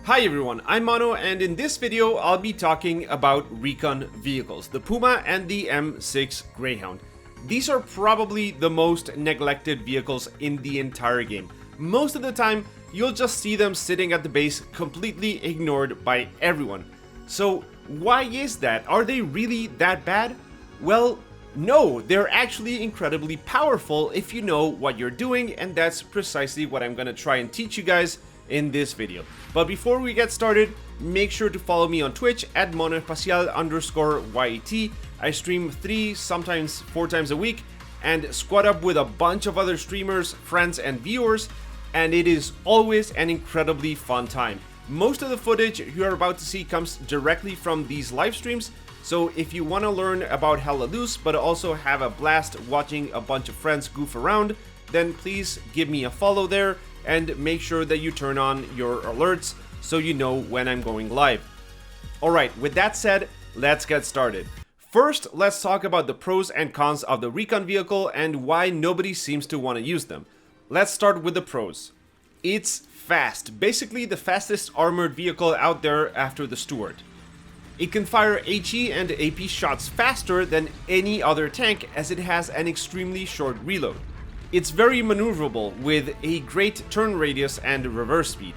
Hi everyone, I'm Mono, and in this video I'll be talking about Recon vehicles, the Puma and the M6 Greyhound. These are probably the most neglected vehicles in the entire game. Most of the time, you'll just see them sitting at the base completely ignored by everyone. So why is that? Are they really that bad? Well, no, they're actually incredibly powerful if you know what you're doing, and that's precisely what I'm gonna try and teach you guys in this video. But before we get started, make sure to follow me on Twitch at monoespacial_YET. I stream 3, sometimes 4 times a week, and squad up with a bunch of other streamers, friends, and viewers, and it is always an incredibly fun time. Most of the footage you are about to see comes directly from these live streams, so if you want to learn about Hella Loose but also have a blast watching a bunch of friends goof around, then please give me a follow there and make sure that you turn on your alerts so you know when I'm going live. Alright, with that said, let's get started. First, let's talk about the pros and cons of the Recon vehicle and why nobody seems to want to use them. Let's start with the pros. It's fast, basically the fastest armored vehicle out there after the Stuart. It can fire HE and AP shots faster than any other tank as it has an extremely short reload. It's very maneuverable with a great turn radius and reverse speed.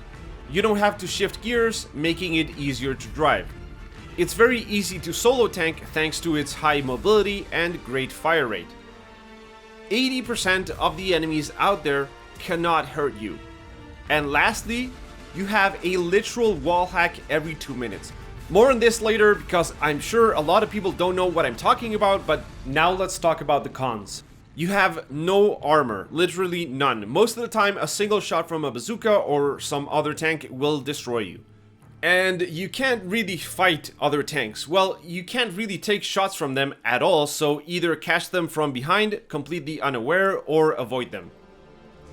You don't have to shift gears, making it easier to drive. It's very easy to solo tank thanks to its high mobility and great fire rate. 80% of the enemies out there cannot hurt you. And lastly, you have a literal wall hack every 2 minutes. More on this later because I'm sure a lot of people don't know what I'm talking about, but now let's talk about the cons. You have no armor, literally none. Most of the time, a single shot from a bazooka or some other tank will destroy you. And you can't really fight other tanks. Well, you can't really take shots from them at all, so either catch them from behind, completely unaware, or avoid them.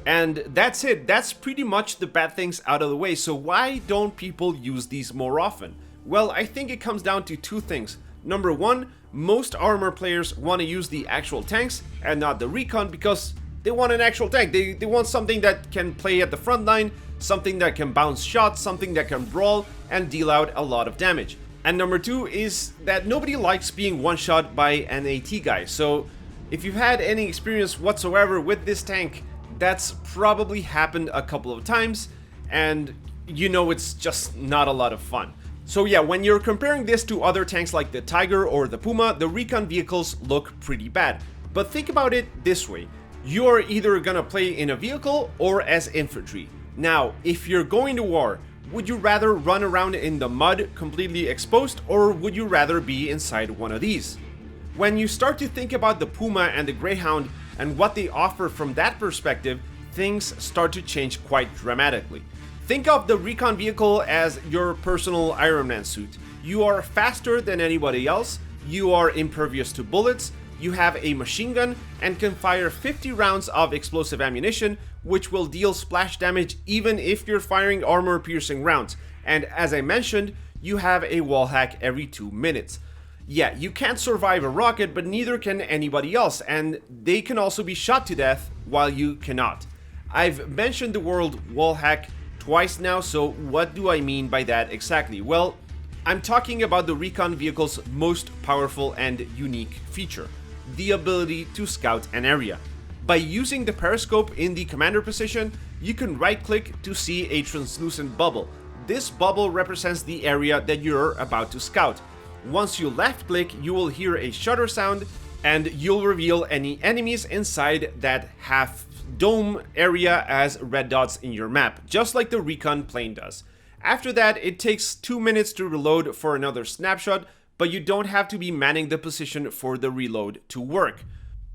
And that's it. That's pretty much the bad things out of the way. So why don't people use these more often? Well, I think it comes down to 2 things. Number 1, most armor players want to use the actual tanks and not the Recon because they want an actual tank. They want something that can play at the front line, something that can bounce shots, something that can brawl and deal out a lot of damage. And number 2 is that nobody likes being one-shot by an AT guy. So if you've had any experience whatsoever with this tank, that's probably happened a couple of times, and you know it's just not a lot of fun. So yeah, when you're comparing this to other tanks like the Tiger or the Puma, the Recon vehicles look pretty bad. But think about it this way. You are either gonna play in a vehicle or as infantry. Now, if you're going to war, would you rather run around in the mud completely exposed, or would you rather be inside one of these? When you start to think about the Puma and the Greyhound and what they offer from that perspective, things start to change quite dramatically. Think of the Recon vehicle as your personal Iron Man suit. You are faster than anybody else, you are impervious to bullets, you have a machine gun, and can fire 50 rounds of explosive ammunition, which will deal splash damage even if you're firing armor-piercing rounds. And as I mentioned, you have a wall hack every 2 minutes. Yeah, you can't survive a rocket, but neither can anybody else, and they can also be shot to death while you cannot. I've mentioned the word wall hack twice now, so what do I mean by that exactly? Well, I'm talking about the Recon vehicle's most powerful and unique feature, the ability to scout an area. By using the periscope in the commander position, you can right-click to see a translucent bubble. This bubble represents the area that you're about to scout. Once you left-click, you will hear a shutter sound, and you'll reveal any enemies inside that half dome area as red dots in your map, just like the Recon plane does. After that, it takes 2 minutes to reload for another snapshot, but you don't have to be manning the position for the reload to work.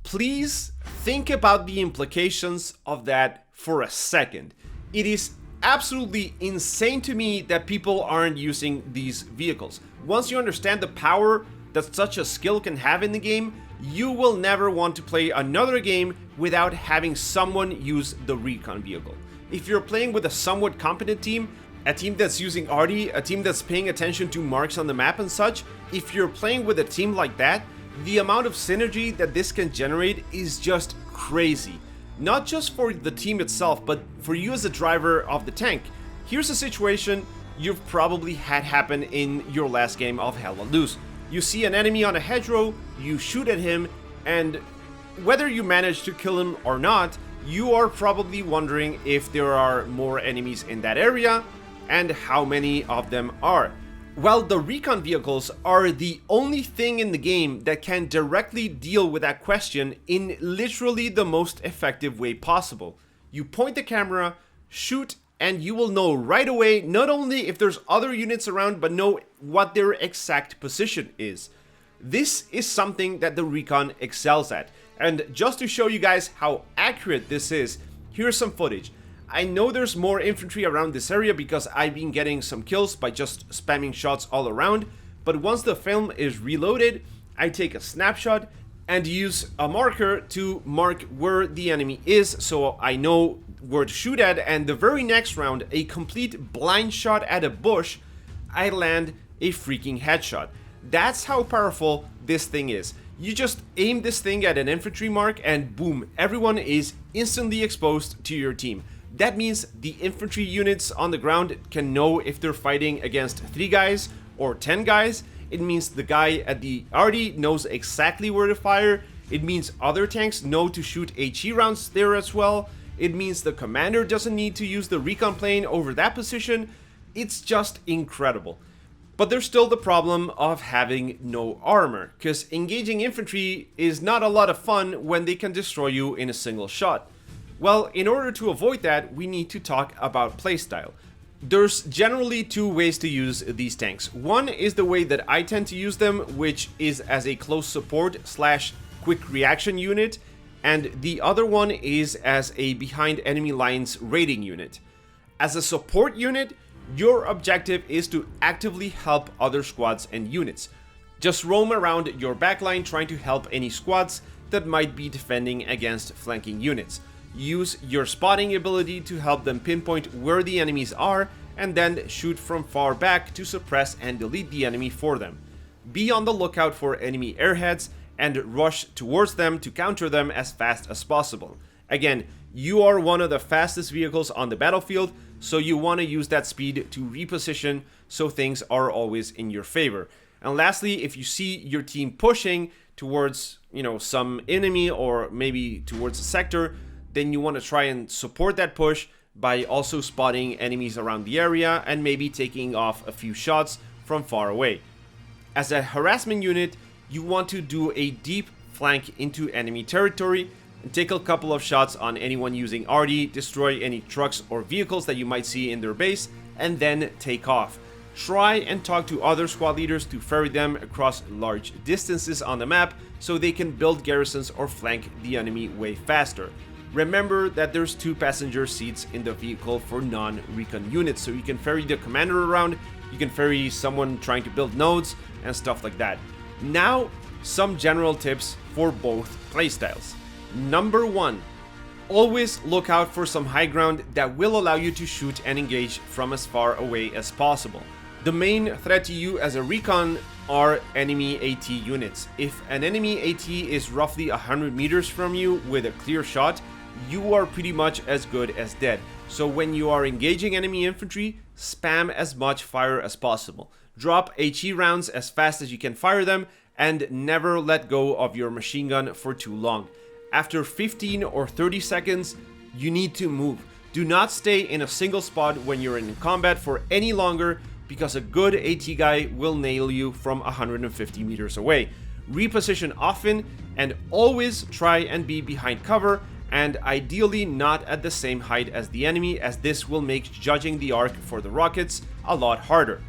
Please think about the implications of that for a second. It is absolutely insane to me that people aren't using these vehicles. Once you understand the power that such a skill can have in the game, you will never want to play another game without having someone use the Recon vehicle. If you're playing with a somewhat competent team, a team that's using arty, a team that's paying attention to marks on the map and such, if you're playing with a team like that, the amount of synergy that this can generate is just crazy. Not just for the team itself, but for you as a driver of the tank. Here's a situation you've probably had happen in your last game of Hell Let Loose. You see an enemy on a hedgerow, you shoot at him, and whether you manage to kill him or not, you are probably wondering if there are more enemies in that area and how many of them are. Well, the Recon vehicles are the only thing in the game that can directly deal with that question in literally the most effective way possible. You point the camera, shoot, and you will know right away not only if there's other units around, but know what their exact position is. This is something that the Recon excels at. And just to show you guys how accurate this is, here's some footage. I know there's more infantry around this area because I've been getting some kills by just spamming shots all around, but once the film is reloaded, I take a snapshot and use a marker to mark where the enemy is so I know where to shoot at, and the very next round, a complete blind shot at a bush, I land a freaking headshot. That's how powerful this thing is. You just aim this thing at an infantry mark and boom, everyone is instantly exposed to your team. That means the infantry units on the ground can know if they're fighting against 3 guys or 10 guys. It means the guy at the arty knows exactly where to fire. It means other tanks know to shoot HE rounds there as well. It means the commander doesn't need to use the recon plane over that position. It's just incredible. But there's still the problem of having no armor, because engaging infantry is not a lot of fun when they can destroy you in a single shot. Well, in order to avoid that, we need to talk about playstyle. There's generally 2 ways to use these tanks. One is the way that I tend to use them, which is as a close support / quick reaction unit, and the other one is as a behind enemy lines raiding unit. As a support unit, your objective is to actively help other squads and units. Just roam around your backline trying to help any squads that might be defending against flanking units. Use your spotting ability to help them pinpoint where the enemies are, and then shoot from far back to suppress and delete the enemy for them. Be on the lookout for enemy airheads and rush towards them to counter them as fast as possible. Again, you are one of the fastest vehicles on the battlefield, so you want to use that speed to reposition so things are always in your favor. And lastly, if you see your team pushing towards, some enemy or maybe towards a sector, then you want to try and support that push by also spotting enemies around the area and maybe taking off a few shots from far away. As a harassment unit, you want to do a deep flank into enemy territory and take a couple of shots on anyone using arty, destroy any trucks or vehicles that you might see in their base, and then take off. Try and talk to other squad leaders to ferry them across large distances on the map so they can build garrisons or flank the enemy way faster. Remember that there's 2 passenger seats in the vehicle for non-recon units, so you can ferry the commander around, you can ferry someone trying to build nodes, and stuff like that. Now, some general tips for both playstyles. Number 1, always look out for some high ground that will allow you to shoot and engage from as far away as possible. The main threat to you as a recon are enemy AT units. If an enemy AT is roughly 100 meters from you with a clear shot, you are pretty much as good as dead. So when you are engaging enemy infantry, spam as much fire as possible. Drop HE rounds as fast as you can fire them, and never let go of your machine gun for too long. After 15 or 30 seconds, you need to move. Do not stay in a single spot when you're in combat for any longer, because a good AT guy will nail you from 150 meters away. Reposition often, and always try and be behind cover, and ideally not at the same height as the enemy, as this will make judging the arc for the rockets a lot harder.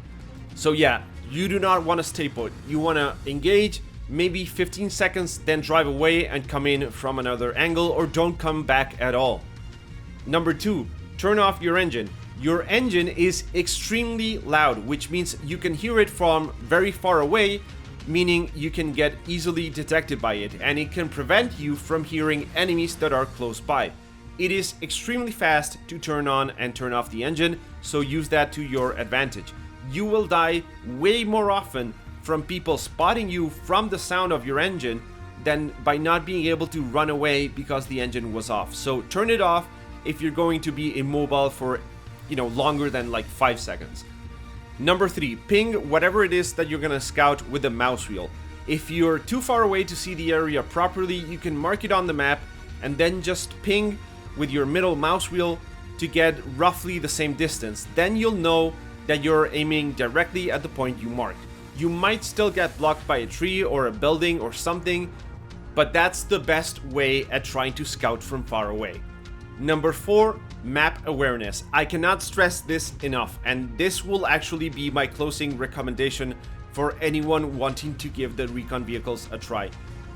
So yeah, you do not want to stay put. You want to engage, maybe 15 seconds, then drive away and come in from another angle, or don't come back at all. Number 2, turn off your engine. Your engine is extremely loud, which means you can hear it from very far away, meaning you can get easily detected by it, and it can prevent you from hearing enemies that are close by. It is extremely fast to turn on and turn off the engine, so use that to your advantage. You will die way more often from people spotting you from the sound of your engine than by not being able to run away because the engine was off. So turn it off if you're going to be immobile for longer than like 5 seconds. Number 3, ping whatever it is that you're gonna scout with the mouse wheel. If you're too far away to see the area properly, you can mark it on the map and then just ping with your middle mouse wheel to get roughly the same distance. Then you'll know that you're aiming directly at the point you marked. You might still get blocked by a tree or a building or something, but that's the best way at trying to scout from far away. Number 4, map awareness. I cannot stress this enough, and this will actually be my closing recommendation for anyone wanting to give the recon vehicles a try.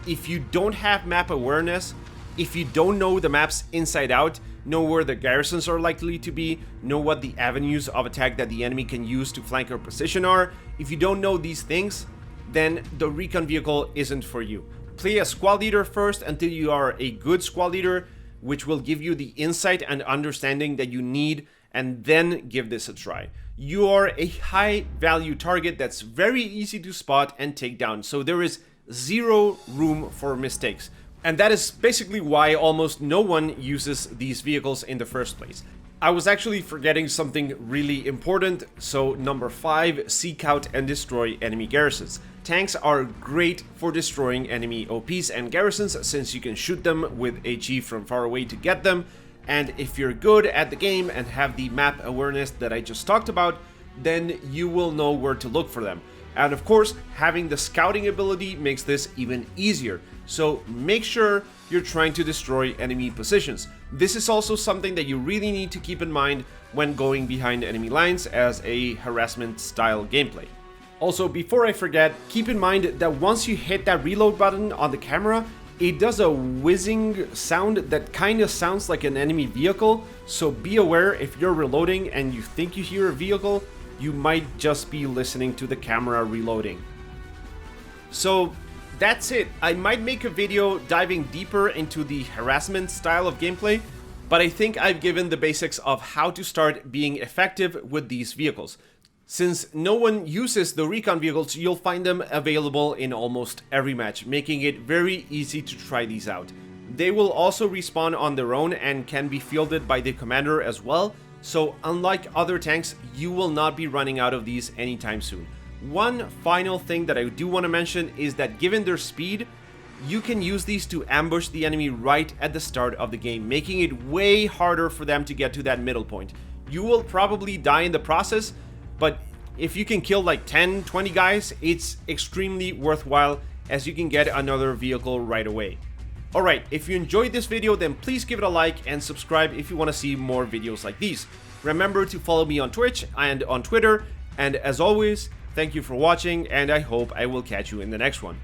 If you don't have map awareness, if you don't know the maps inside out, know where the garrisons are likely to be, know what the avenues of attack that the enemy can use to flank your position are, if you don't know these things, then the recon vehicle isn't for you. Play a squad leader first until you are a good squad leader, which will give you the insight and understanding that you need, and then give this a try. You are a high value target that's very easy to spot and take down, so there is zero room for mistakes. And that is basically why almost no one uses these vehicles in the first place. I was actually forgetting something really important, so number 5, seek out and destroy enemy garrisons. Tanks are great for destroying enemy OPs and garrisons since you can shoot them with HE from far away to get them, and if you're good at the game and have the map awareness that I just talked about, then you will know where to look for them. And of course, having the scouting ability makes this even easier. So make sure you're trying to destroy enemy positions. This is also something that you really need to keep in mind when going behind enemy lines as a harassment style gameplay. Also, before I forget, keep in mind that once you hit that reload button on the camera, it does a whizzing sound that kind of sounds like an enemy vehicle. So be aware if you're reloading and you think you hear a vehicle, you might just be listening to the camera reloading. So that's it. I might make a video diving deeper into the harassment style of gameplay, but I think I've given the basics of how to start being effective with these vehicles. Since no one uses the recon vehicles, you'll find them available in almost every match, making it very easy to try these out. They will also respawn on their own and can be fielded by the commander as well, so unlike other tanks, you will not be running out of these anytime soon. One final thing that I do want to mention is that given their speed, you can use these to ambush the enemy right at the start of the game, making it way harder for them to get to that middle point. You will probably die in the process, but if you can kill like 10, 20 guys, it's extremely worthwhile as you can get another vehicle right away. Alright, if you enjoyed this video, then please give it a like and subscribe if you want to see more videos like these. Remember to follow me on Twitch and on Twitter, and as always, thank you for watching, and I hope I will catch you in the next one.